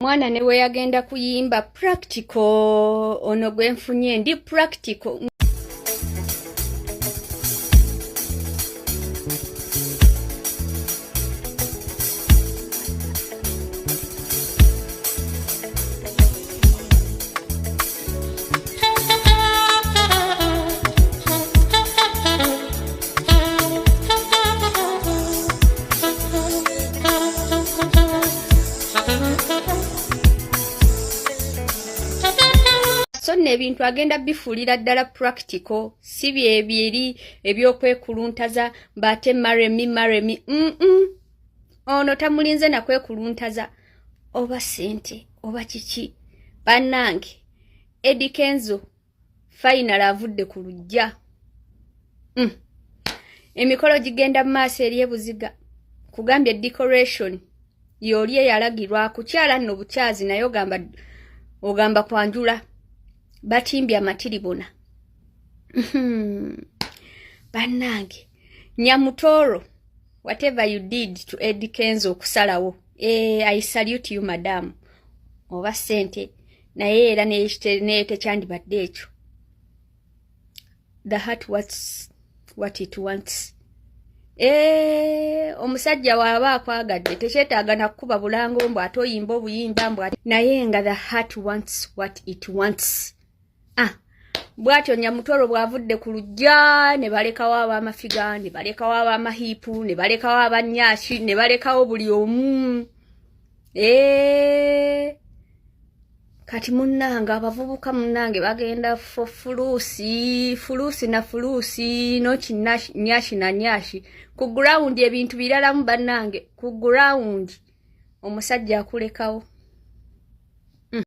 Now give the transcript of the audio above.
Mwana ne we yagenda kuyimba practical ono gwenfunye ndi practical. So nebintu agenda bifulira ddala practical si byebiri ebyokwekuluntaza bate maremi ono tamulinze na kwekuluntaza oba sente oba kiki bannange Eddie Kenzo final avudde ku lujja emikolo gigenda maaso eri ebuziga kugambye decoration yoli yalagirwa kukyala nno bukyazi nayo ogamba kwanjula batimbye amatiribona bannange Nyamutoro whatever you did to Eddie Kenzo okusalawo I salute you madam oba sente naye era tekyandibadde ekyo the heart wants what it wants omusajja waaba akwagadde tekyetaaga nakuba bulango mbu atoyimba obuyimba mbu naye nga the heart wants what it wants. Bwatyo Nyamutoro bwavudde ku lujja ne balekawo ab'amafiga ne balekawo ab'amahiipu ne balekawo abannyashi ne balekawo buli omu kati munnanga abavubuka munnange bagenda fuluusi na fuluusi no kinyashi na nyashi ku ground ebintu biralamu bannange ku ground omusajja akulekawo